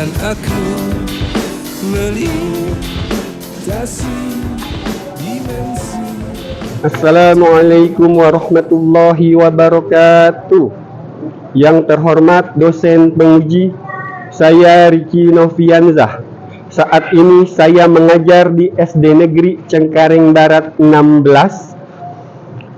dan aku melintasi dimensi. Assalamualaikum warahmatullahi wabarakatuh. Yang terhormat dosen penguji, saya Riki Novianzah. Saat ini saya mengajar di SD Negeri Cengkareng Barat 16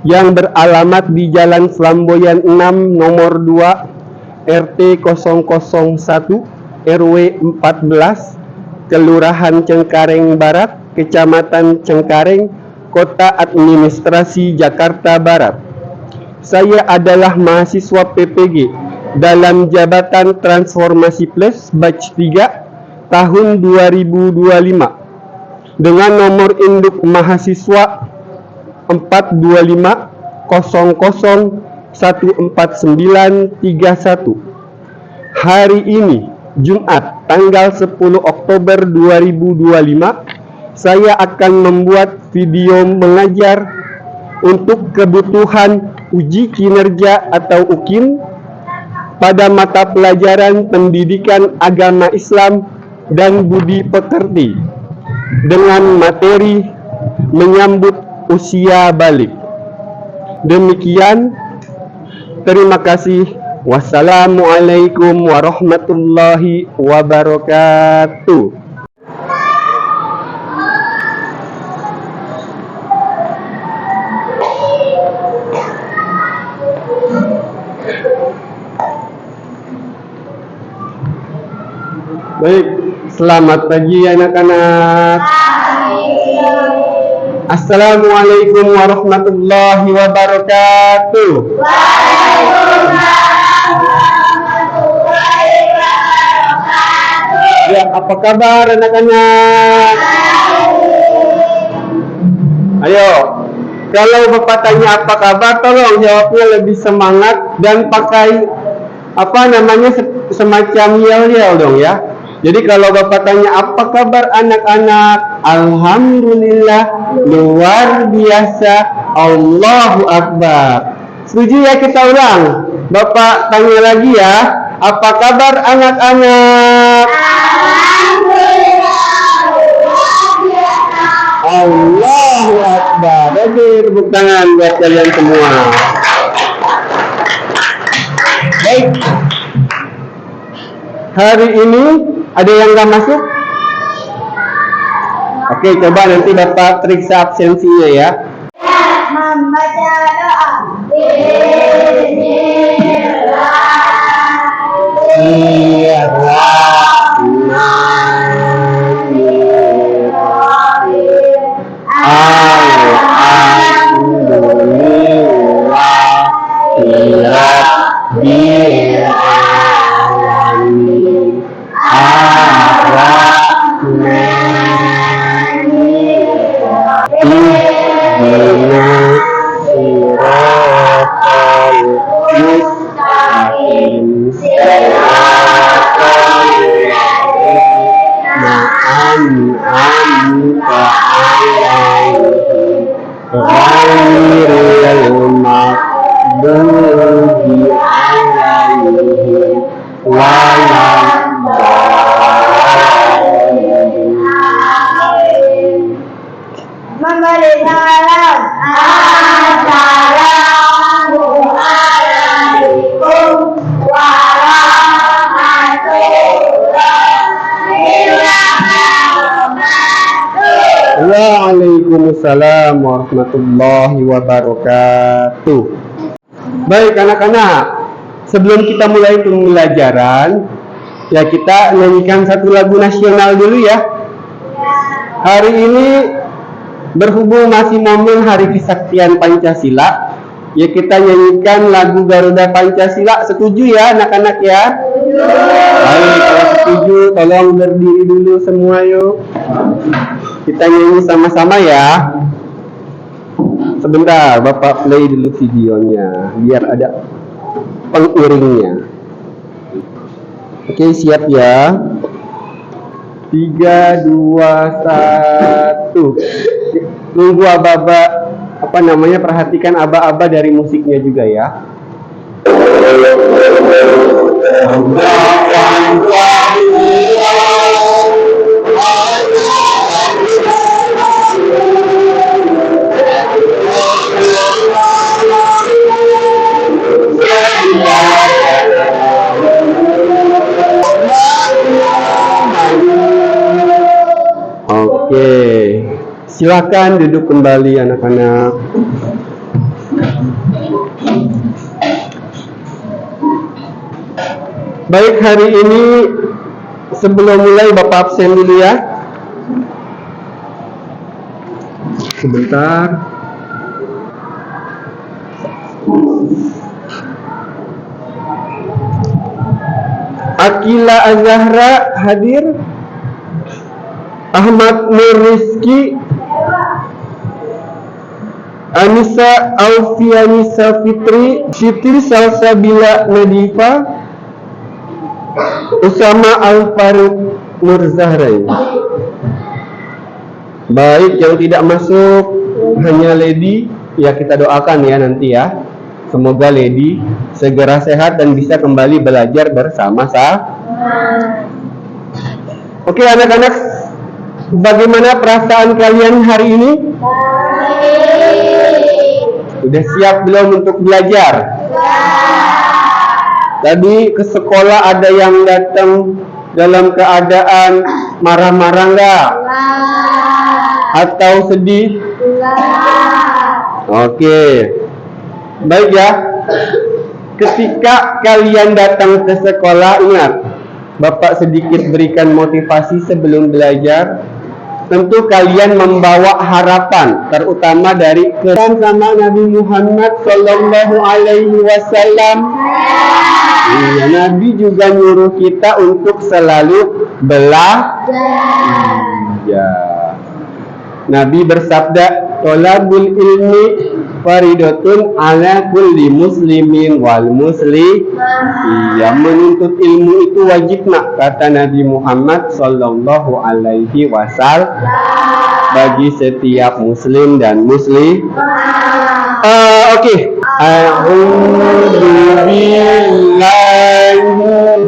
yang beralamat di Jalan Flamboyan 6 nomor 2 RT 001 RW 14 Kelurahan Cengkareng Barat, Kecamatan Cengkareng, Kota Administrasi Jakarta Barat. Saya adalah mahasiswa PPG dalam Jabatan Transformasi Plus Batch 3 tahun 2025 dengan nomor induk mahasiswa 425001491. Hari ini Jumat tanggal 10 Oktober 2025 saya akan membuat video mengajar untuk kebutuhan uji kinerja atau UKIM pada mata pelajaran Pendidikan Agama Islam dan Budi Pekerti dengan materi menyambut usia balik. Demikian, terima kasih. Wassalamualaikum warahmatullahi wabarakatuh. Baik, selamat pagi anak-anak. Assalamualaikum warahmatullahi wabarakatuh. Ya, apa kabar anak-anak? Ayo, kalau Bapak tanya apa kabar, tolong jawabnya lebih semangat dan pakai semacam yel-yel dong ya. Jadi kalau Bapak tanya apa kabar anak-anak, alhamdulillah, luar biasa, Allahu Akbar. Setuju ya, kita ulang. Bapak tanya lagi ya, apa kabar anak-anak? Alhamdulillah, Allahu Akbar. Oke, tepuk tangan buat kalian semua. Baik. Hari ini ada yang nggak masuk? Oke, coba nanti Bapak periksa absensinya ya. Membaca doa. Memberi salam. Assalamualaikum warahmatullahi wabarakatuh. Waalaikumsalam warahmatullahi wabarakatuh. Baik anak-anak, sebelum kita mulai pembelajaran, ya kita nyanyikan satu lagu nasional dulu ya. Hari ini berhubung masih momen Hari Kesaktian Pancasila, ya kita nyanyikan lagu Garuda Pancasila. Setuju ya anak-anak ya? Baik, kalau setuju tolong berdiri dulu semua yuk. Kita nyanyi sama-sama ya. Sebentar, Bapak play dulu videonya biar ada pengiringnya. Oke, siap ya. 3, 2, 1. Tunggu aba-aba perhatikan aba-aba dari musiknya juga ya. Pancasila Silakan duduk kembali anak-anak. Baik, hari ini sebelum mulai Bapak absen dulu ya. Sebentar. Akila Azahra hadir. Ahmad Nur Rizki, Anissa Alfianisa Fitri, Siti Salsabila Nadifa, Usama Al-Faruq Nur Zahrai. Baik, yang tidak masuk hanya Lady. Ya, kita doakan ya nanti ya. Semoga Lady segera sehat dan bisa kembali belajar bersama-sama. Oke anak-anak, bagaimana perasaan kalian hari ini? Sudah siap belum untuk belajar? Tadi ke sekolah ada yang datang dalam keadaan marah-marah enggak? Atau sedih? Oke. Baik ya. Ketika kalian datang ke sekolah, ingat, Bapak sedikit berikan motivasi sebelum belajar. Tentu kalian membawa harapan, terutama dari Quran sama Nabi Muhammad Sallallahu Alaihi Wasallam. Ya, Nabi juga nyuruh kita untuk selalu belajar. Ya. Nabi bersabda, "Thalabul ilmi faridatun ala kulli muslimin wal muslim." Iya, menuntut ilmu itu wajib nak, kata Nabi Muhammad Sallallahu Alaihi Wasallam, bagi setiap muslim dan muslim. Oke. A'udzu billahi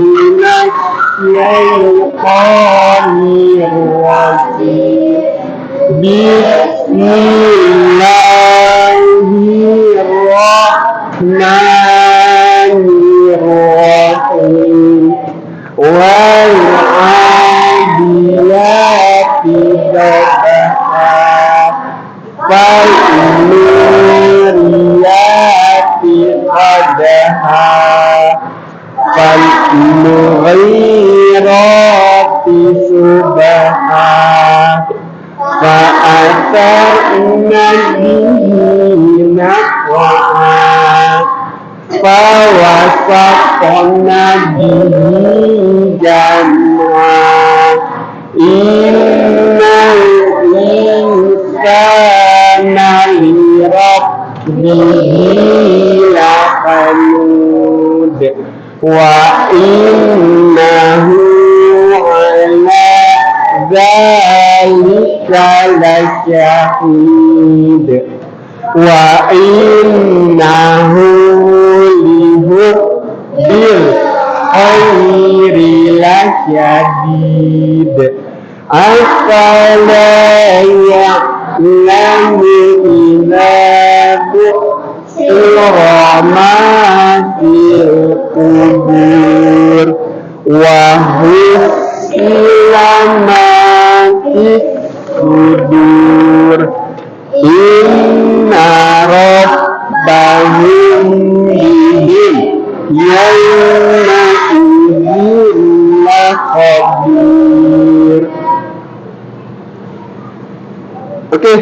minasyaitonir rajim. Bismillahirrahmanirrahim. Wal 'adiyati dhabaha fal muriyati qadaha fal mughirati subaha fa'atharna bihi naqwa fawasaqna bihi jam'a innal insana li rabbihi lakanud wa innahu ala dzalika lasyahid wa innahu lihubbil khairi lasyadid afala ya'lamu idza bu'thira ma fil qubur wa husila ma fis sudur inna rabbahum bihim yawma idzin lakhabir. Oke,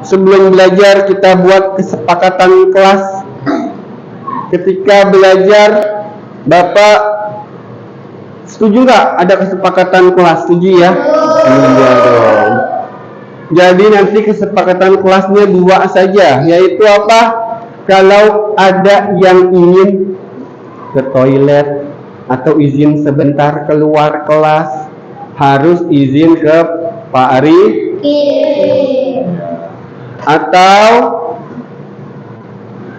sebelum belajar kita buat kesepakatan kelas. Ketika belajar, Bapak setuju nggak ada kesepakatan kelas? Setuju ya? Iya dong. Jadi nanti kesepakatan kelasnya 2 saja, yaitu apa? Kalau ada yang ingin ke toilet atau izin sebentar keluar kelas, harus izin ke Pak Ari. Atau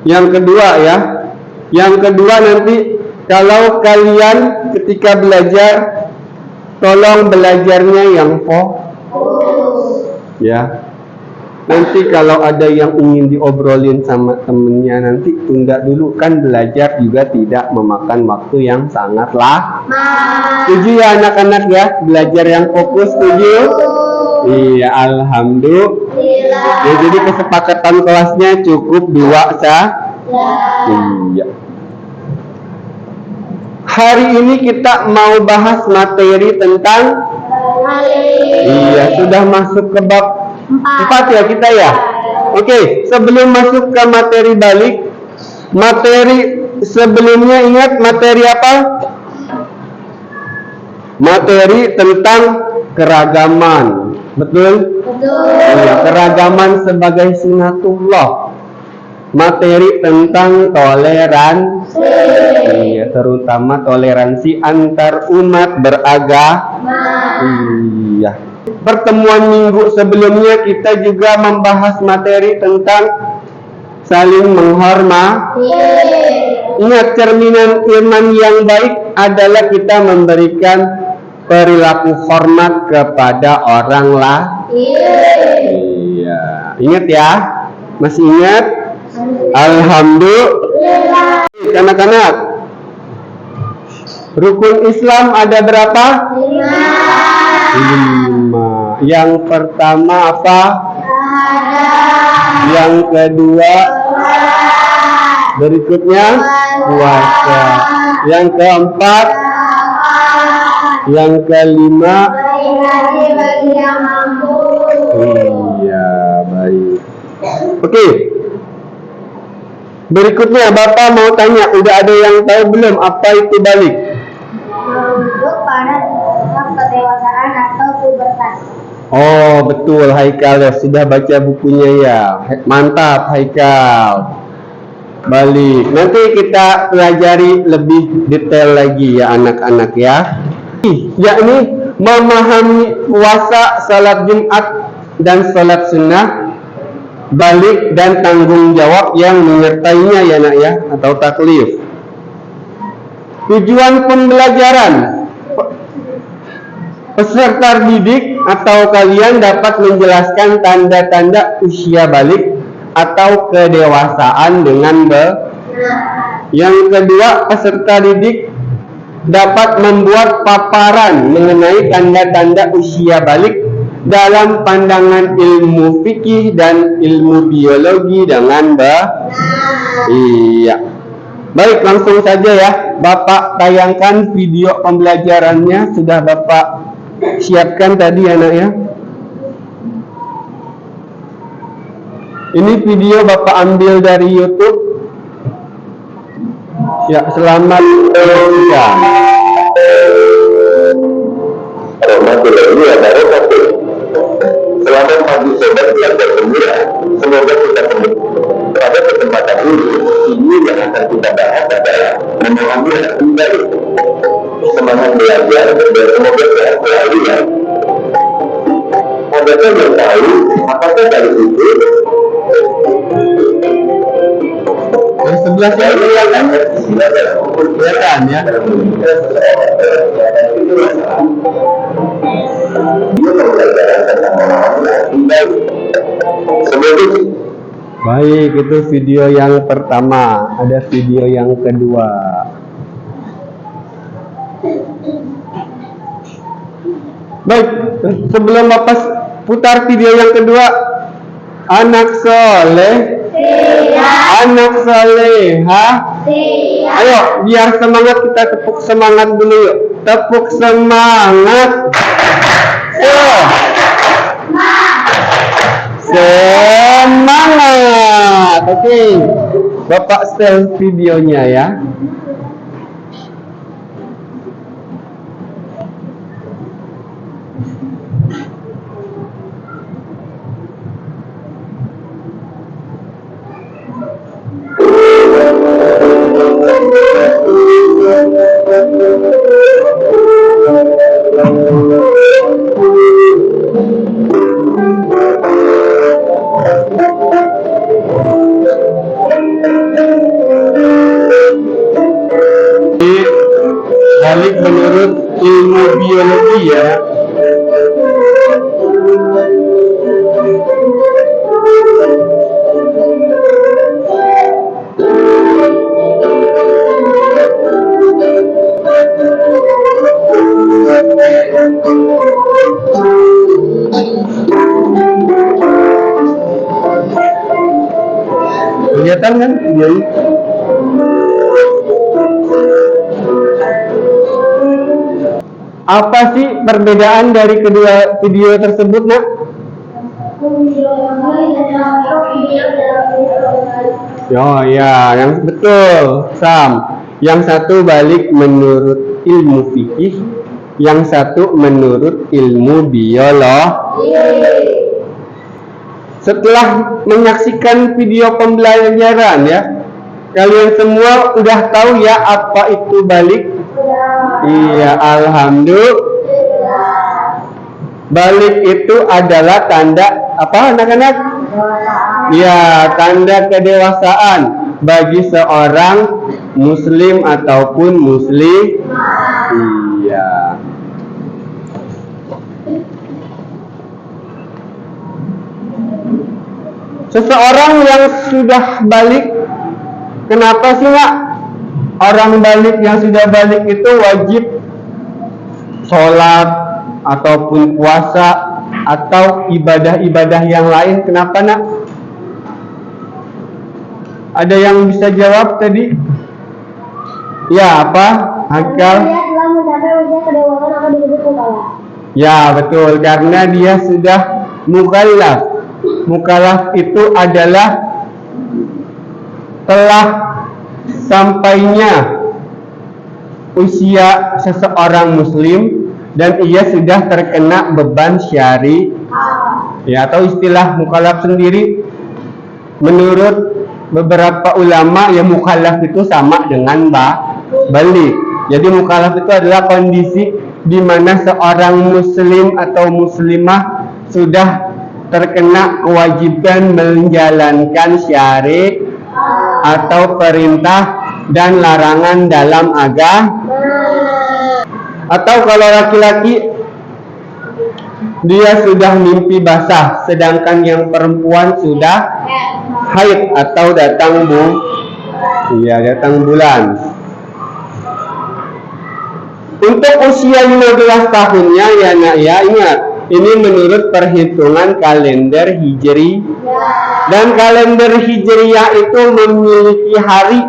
yang kedua ya, yang kedua nanti kalau kalian ketika belajar, tolong belajarnya yang fokus ya. Nanti kalau ada yang ingin diobrolin sama temennya, nanti tunda dulu, kan belajar juga tidak memakan waktu yang sangat lama. Setuju ya anak-anak ya, belajar yang fokus, setuju? Iya, alhamdulillah. Ya, jadi kesepakatan kelasnya cukup 2 Iya. Hari ini kita mau bahas materi tentang iya, sudah masuk ke bab 4 ya kita ya. Oke, sebelum masuk ke materi balik, materi sebelumnya ingat materi apa? Materi tentang keragaman. Betul? Iya, keragaman sebagai sunatullah. Materi tentang toleransi. Iya, terutama toleransi antar umat beragama. Iya. Pertemuan minggu sebelumnya kita juga membahas materi tentang saling menghormati. Ingat, cerminan iman yang baik adalah kita memberikan perilaku hormat kepada orang lain. Iya. Ingat ya? Masih ingat? Alhamdulillah. Anak-anak, rukun Islam ada berapa? 5. Yang pertama apa? Yang kedua? Berikutnya puasa. Yang keempat? Yang kelima? Iya, baik. Oke. Berikutnya Bapak mau tanya, udah ada yang tahu belum apa itu balik? Menunjuk pada kedewasaan atau pubertas. Oh, betul Haikal ya, sudah baca bukunya ya. Mantap Haikal. Balik. Nanti kita pelajari lebih detail lagi ya anak-anak ya. Yakni memahami puasa, salat Jumat dan salat sunnah, balik dan tanggung jawab yang menyertainya ya nak ya, atau taklif. Tujuan pembelajaran, peserta didik atau kalian dapat menjelaskan tanda-tanda usia balik atau kedewasaan dengan Yang kedua, peserta didik dapat membuat paparan mengenai tanda-tanda usia balik dalam pandangan ilmu fikih dan ilmu biologi dengan iya. Baik, langsung saja ya. Bapak tayangkan video pembelajarannya, sudah Bapak siapkan tadi anak ya. Ini video Bapak ambil dari YouTube. Ya, selamat menyaksikan. Selamat pagi sobat yang bergembira. Semoga kita pada kesempatan ini yang akan kita bahas adalah memahami anak baik. Semangat belajar dan semoga sehat selalu ya. Adakah yang tahu apakah dari itu? Yang sebelah sini kelihatan ya. Baik, itu video yang pertama. Ada video yang kedua. Baik, sebelum Bapak putar video yang kedua, anak soleh, anak soleha, ayo biar semangat, kita tepuk semangat dulu yuk. Tepuk semangat. Semangat. Oke, Bapak setel videonya ya. Balik menurut ilmu biologi ya. Kelihatan kan videonya? Apa sih perbedaan dari kedua video tersebut, Nak? Oh ya, yang betul, Sam. Yang satu balik menurut ilmu fikih, yang satu menurut ilmu biologi. Setelah menyaksikan video pembelajaran ya, kalian semua udah tahu ya apa itu balik? Iya, alhamdulillah. Balik itu adalah tanda apa, anak-anak? Ya, tanda kedewasaan bagi seorang muslim ataupun muslim. Iya. Seseorang yang sudah balik, kenapa sih, Nak? Orang balik yang sudah balik itu wajib sholat ataupun puasa atau ibadah-ibadah yang lain. Kenapa, Nak? Ada yang bisa jawab tadi? Ya, apa? Hakal? Ya, betul. Karena dia sudah mukallaf. Mukallaf itu adalah telah sampainya usia seseorang muslim dan ia sudah terkena beban syari, ya, atau istilah mukallaf sendiri menurut beberapa ulama ya, mukallaf itu sama dengan balik. Jadi mukallaf itu adalah kondisi di mana seorang muslim atau muslimah sudah terkena kewajiban menjalankan syari atau perintah dan larangan dalam agama. Atau kalau laki-laki dia sudah mimpi basah, sedangkan yang perempuan sudah haid atau datang bulan. Untuk usia 15 tahunnya ya, Nak, ya, ingat, ini menurut perhitungan kalender Hijri. Dan kalender Hijriyah itu memiliki hari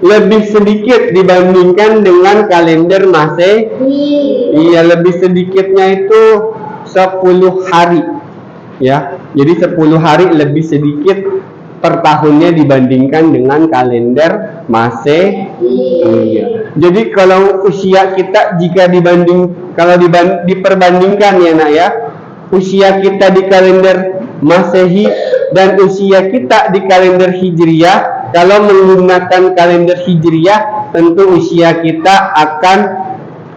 lebih sedikit dibandingkan dengan kalender Masehi. Iya, lebih sedikitnya itu 10 hari. Ya, jadi 10 hari lebih sedikit per tahunnya dibandingkan dengan kalender Masehi. Iya. Jadi kalau usia kita diperbandingkan ya, Nak, ya, usia kita di kalender Masehi dan usia kita di kalender Hijriyah, kalau menggunakan kalender Hijriyah tentu usia kita akan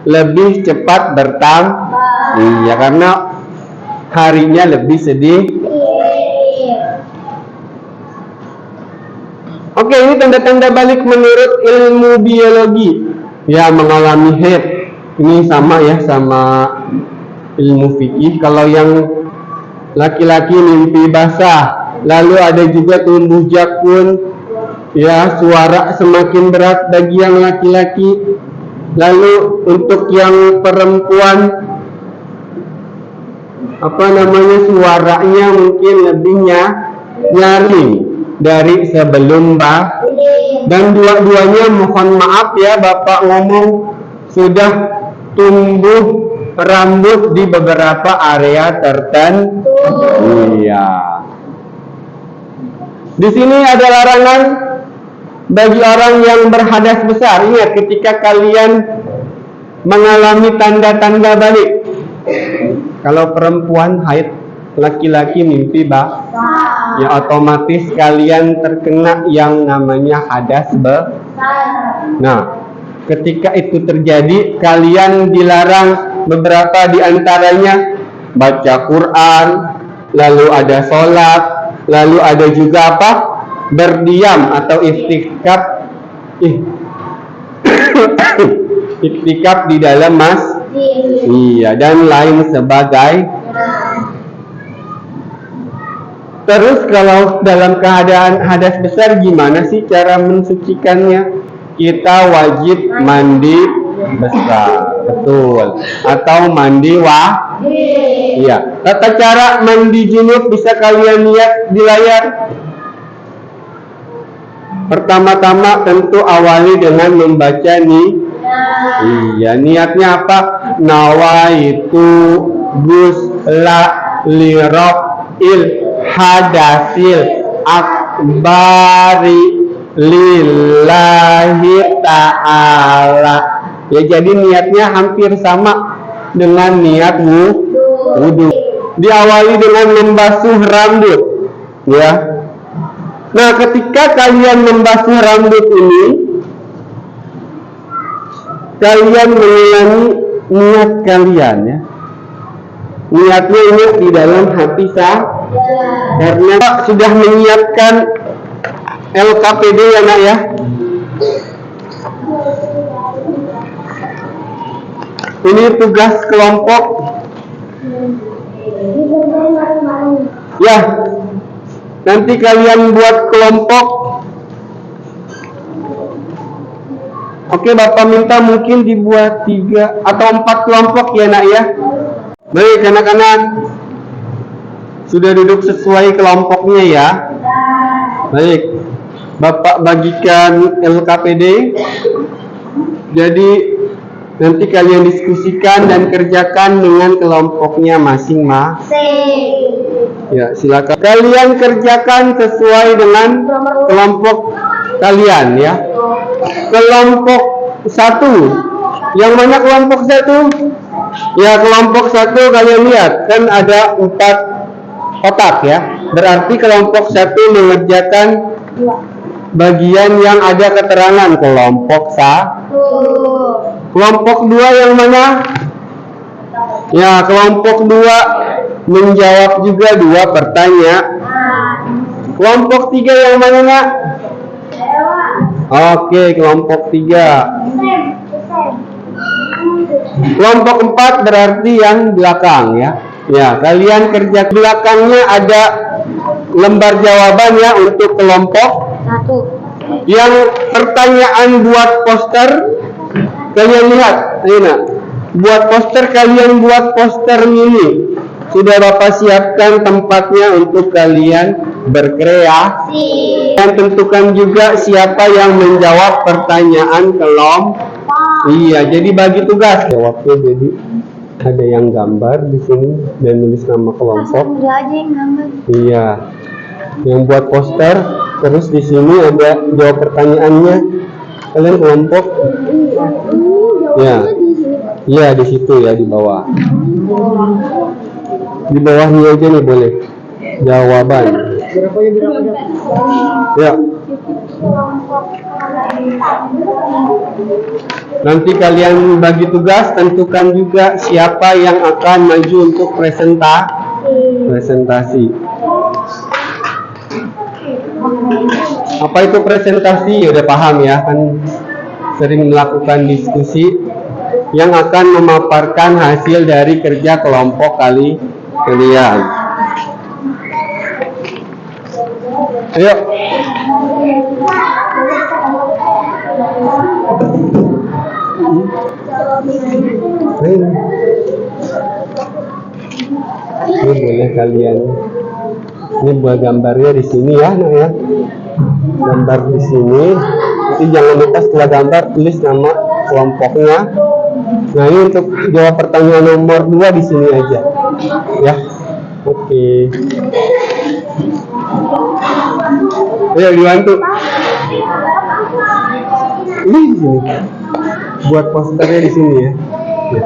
lebih cepat bertambah. Iya, karena harinya lebih sedikit. Oke, ini tanda-tanda balik menurut ilmu biologi. Ya, mengalami haid. Ini sama ya, sama ilmu fikih. Kalau yang laki-laki mimpi basah, lalu ada juga tumbuh jakun. Ya, suara semakin berat bagi yang laki-laki. Lalu untuk yang perempuan, suaranya mungkin lebih nyaring dari sebelum dan dua-duanya mohon maaf ya, Bapak ngomong sudah tumbuh rambut di beberapa area tertentu. Iya. Di sini ada larangan bagi orang yang berhadas besar. Ingat, ketika kalian mengalami tanda-tanda balik, kalau perempuan haid, laki-laki mimpi ya otomatis kalian terkena yang namanya hadas besar. Nah, ketika itu terjadi, kalian dilarang beberapa diantaranya baca Quran, lalu ada sholat, lalu ada juga apa? Berdiam atau iktikaf di dalam masjid. Iya, dan lain sebagainya. Terus kalau dalam keadaan hadas besar gimana sih cara mensucikannya? Kita wajib mandi besar, betul, atau mandi iya. Tata cara mandi junub bisa kalian lihat di layar. Pertama-tama tentu awali dengan membaca nih. Iya, niatnya apa? Nawaitu gusla lirafil hadasil akbari lillahi ta'ala. Ya, jadi niatnya hampir sama dengan niat wudu. Diawali dengan membasuh rambut, ya. Nah, ketika kalian membasuh rambut ini, kalian mengulangi niat kalian, ya. Niatnya ini di dalam hati sah, karena Pak sudah menyiapkan LKPD ya nak ya. Ini tugas kelompok. Ya, nanti kalian buat kelompok. Oke, Bapak minta mungkin dibuat 3 atau 4 kelompok ya nak ya. Baik anak-anak, sudah duduk sesuai kelompoknya ya. Baik, Bapak bagikan LKPD. Jadi nanti kalian diskusikan dan kerjakan dengan kelompoknya masing-masing. Ya, silakan. Kalian kerjakan sesuai dengan kelompok kalian ya. Kelompok 1. Yang mana kelompok 1? Ya, kelompok 1 kalian lihat kan ada 4 kotak ya. Berarti kelompok 1 mengerjakan bagian yang ada keterangan kelompok 1. Kelompok 2 yang mana? Ya, kelompok 2 menjawab juga 2 pertanyaan. Kelompok 3 yang mana nak? Oke, kelompok 3. Kelompok 4 berarti yang belakang ya. Ya, kalian kerja belakangnya ada lembar jawaban ya untuk kelompok 1. Yang pertanyaan buat poster kalian lihat, ayo nak. Buat poster kalian buat poster mini. Sudah Bapak siapkan tempatnya untuk kalian berkreasi. Dan tentukan juga siapa yang menjawab pertanyaan kelompok. Iya, jadi bagi tugas. Jawabnya jadi ada yang gambar di sini dan nulis nama kelompok. Iya. Yang buat poster, terus di sini ada jawab pertanyaannya. Kalian kelompok. Ya. Iya, di situ ya di bawah. Di bawahnya aja nih boleh. Jawaban. Ya. Nanti kalian bagi tugas, tentukan juga siapa yang akan maju untuk presentasi. Apa itu presentasi? Ya udah paham ya, kan sering melakukan diskusi yang akan memaparkan hasil dari kerja kelompok kalian. Ayo. Ini boleh kalian. Ini buat gambarnya di sini ya, nak ya. Gambar di sini. Jadi jangan lupa setelah gambar tulis nama kelompoknya. Nah, ini untuk jawab pertanyaan nomor 2 di sini aja. Ya. Oke. Ayo dibantu. Ini di sini. Buat posternya di sini ya. Ya.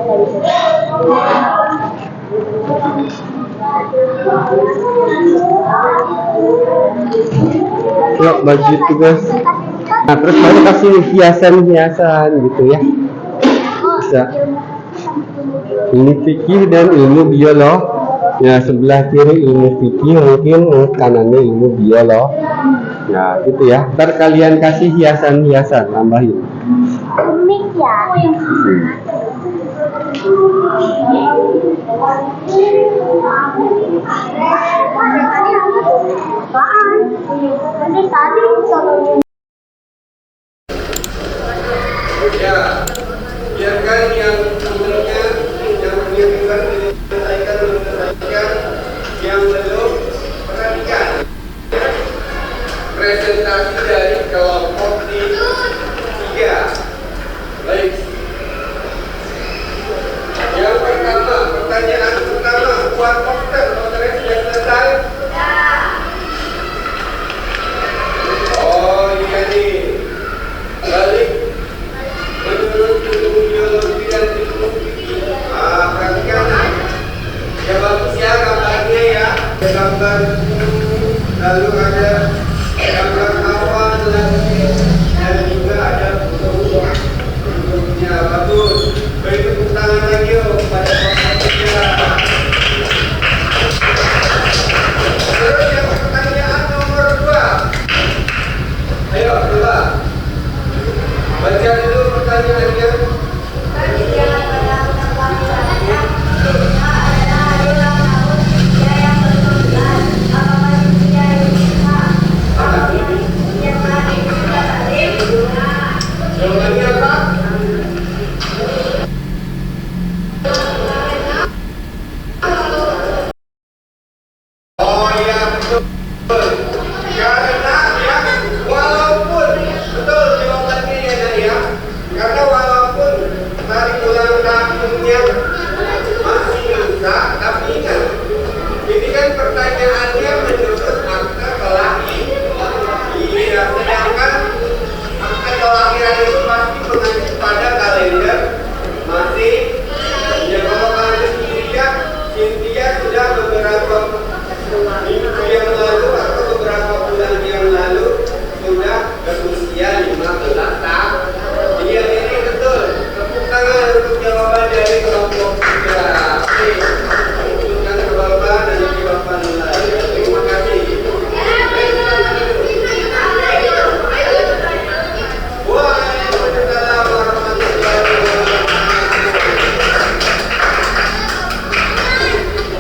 Yuk, bagi tugas. Nah, terus baru kasih hiasan-hiasan gitu ya. Bisa. Ini fikih dan ilmu biologi. Ya, sebelah kiri ilmu fikih, mungkin kanannya ilmu biologi. Nah, gitu ya. Ntar kalian kasih hiasan-hiasan, tambahin. Unik ya. Ya, biarkan yang umurnya yang menyiapkan menyelesaikan yang belum perhatikan. presentasi dari kelompok di 3. Baik. Yang pertama, pertanyaan pertama, buat poster sudah selesai? Oh iya nih. Balik menurut ilmu biologi dan teknologi. Perhatikan. Ya bagus ya gambarnya ya. Ada gambar lalu ada gambar awan dan juga ada bentuknya bagus. Beri tepuk tangan lagi yuk pada peserta. Terus yang pertanyaan nomor 2. Ayo coba baca dulu pertanyaannya. Jawabannya apa? Oh iya betul. Karena ya walaupun betul jawabannya ya Nadia. Karena walaupun tarik ulang tahunnya masih bisa, tapi ingat ini kan pertanyaannya menurut akta kelahiran. Iya, sedangkan akta kelahiran itu pasti mengacu pada kalender masih. Ya kalau kalender Cynthia sudah beberapa minggu yang lalu atau beberapa bulan yang lalu sudah berusia 15 tahun. Iya ini betul. Tepuk tangan untuk jawaban dari kelompok 3. Tunjukkan ke Bapak dan nanti Bapak nilai. Terima kasih. Waalaikumsalam warahmatullahi wabarakatuh.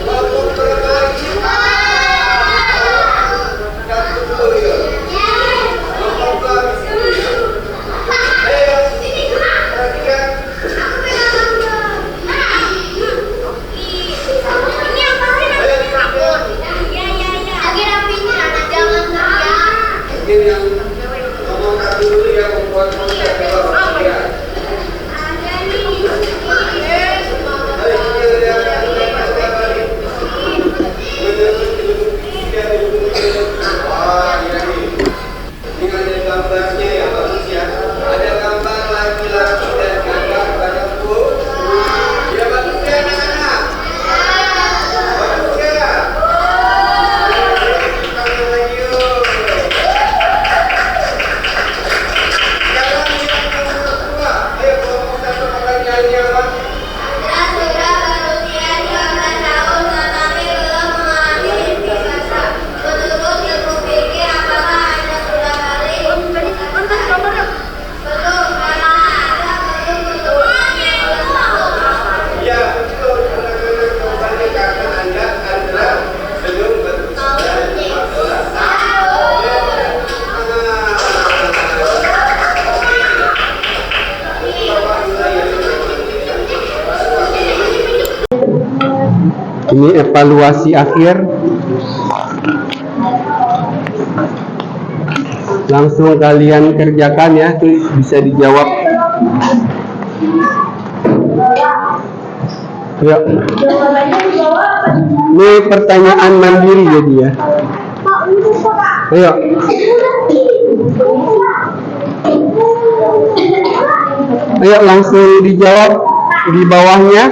Kelompok berbagi. Satu dulu ya. Kelompok berbagi. Ayo, perhatikan. Mungkin yang ngomong satu dulu ya membuat poster coba ya. Wah, iya nih. Ini ada gambarnya ya, bagus ya. Ada gambar laki-laki dan gambar perempu. Ya bagus ya anak-anak. Bagus ya. Tangan lagi yuk. Jangan lihat nomor 2. Ayo kelompok 1 pertanyaannya apa? Ya betul, benar-benar kembali karena Anda adalah belum berusia 15 tahun. Ini evaluasi akhir. Langsung kalian kerjakan ya, tuh bisa dijawab. Ya. Ini pertanyaan mandiri jadi ya. Ayo. Ayo langsung dijawab di bawahnya.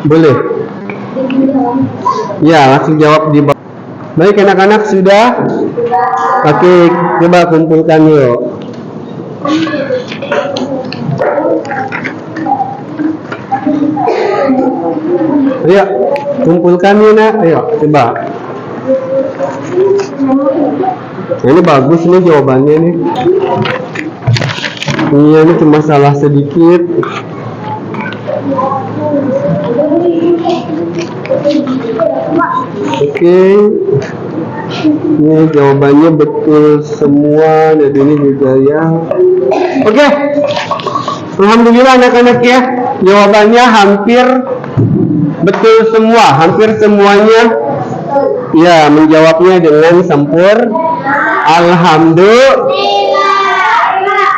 Boleh. Ya, langsung jawab di bawah. Baik anak-anak sudah? Oke, coba kumpulkan yuk. Ayo, kumpulkan yuk nak. Ayo, coba. Ini bagus nih jawabannya nih. Iya, ini cuma salah sedikit. Oke, ini jawabannya betul semua, dan ini juga ya. Oke, alhamdulillah anak-anak ya, jawabannya hampir betul semua, hampir semuanya Ya, menjawabnya dengan Alhamdulillah.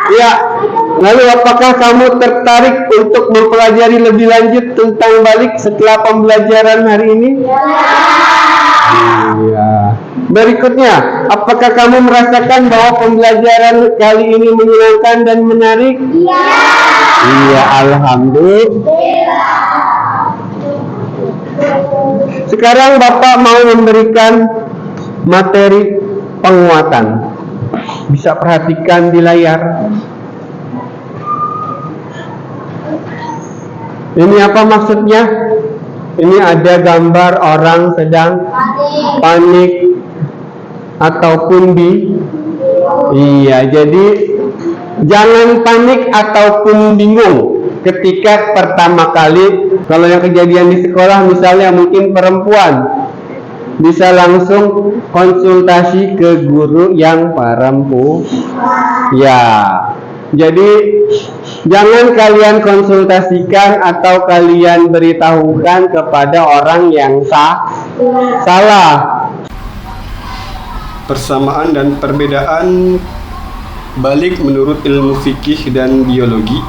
Ya, lalu apakah kamu tertarik untuk mempelajari lebih lanjut tentang balik setelah pembelajaran hari ini? Iya. Berikutnya, apakah kamu merasakan bahwa pembelajaran kali ini menyenangkan dan menarik? Iya, Alhamdulillah. Sekarang Bapak mau memberikan materi penguatan. Bisa perhatikan di layar. Ini apa maksudnya? Ini ada gambar orang sedang panik ataupun Iya, jadi jangan panik ataupun bingung ketika pertama kali. Kalau yang kejadian di sekolah misalnya mungkin perempuan, bisa langsung konsultasi ke guru yang perempuan. Ya, jadi jangan kalian konsultasikan atau kalian beritahukan kepada orang yang salah. Persamaan dan perbedaan balik menurut ilmu fikih dan biologi.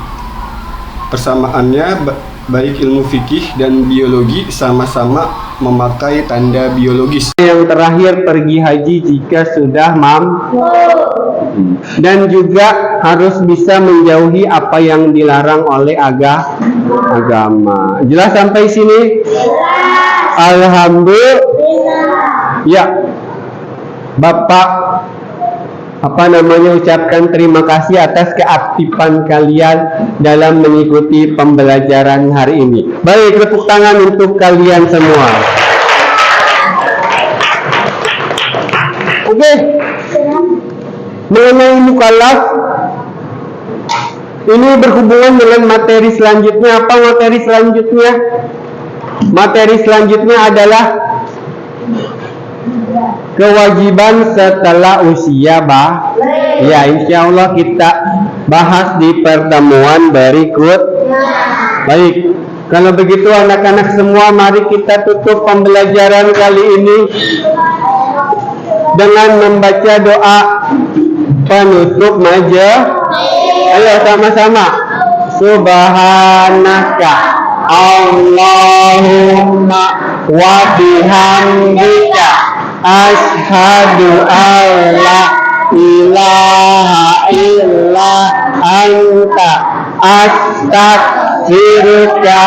Persamaannya, baik ilmu fikih dan biologi sama-sama memakai tanda biologis. Yang terakhir, pergi haji jika sudah mampu. Dan juga harus bisa menjauhi apa yang dilarang oleh agama. Jelas sampai sini? Alhamdulillah. Ya, Bapak ucapkan terima kasih atas keaktifan kalian dalam mengikuti pembelajaran hari ini. Baik, tepuk tangan untuk kalian semua. Oke. Mengenai mukallaf, ini berhubungan dengan materi selanjutnya. Apa materi selanjutnya? Materi selanjutnya adalah kewajiban setelah usia Ya, insya Allah kita bahas di pertemuan berikut. Baik, kalau begitu anak-anak semua, mari kita tutup pembelajaran kali ini dengan membaca doa penutup majelis. Ayo sama-sama. Subhanaka Allahumma wa bihamdika asyhadu alla ilaha illa anta astaghfiruka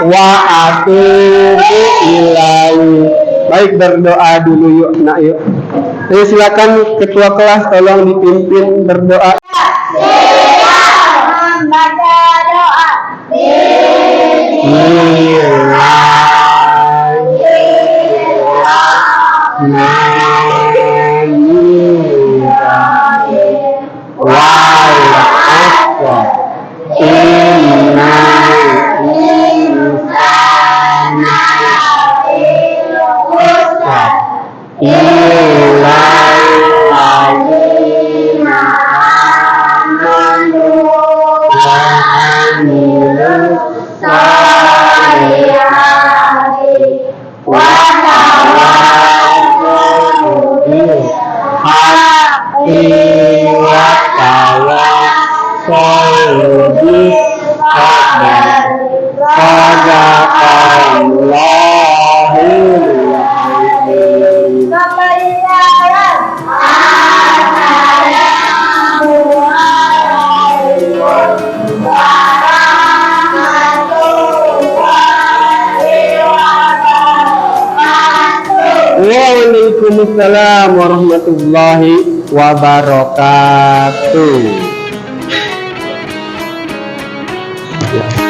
wa atubu ilaik. Baik, berdoa dulu yuk, nak yuk. Ayo silakan ketua kelas tolong dipimpin berdoa. Membaca doa. Waalaikumsalam warahmatullahi wabarakatuh. Ya.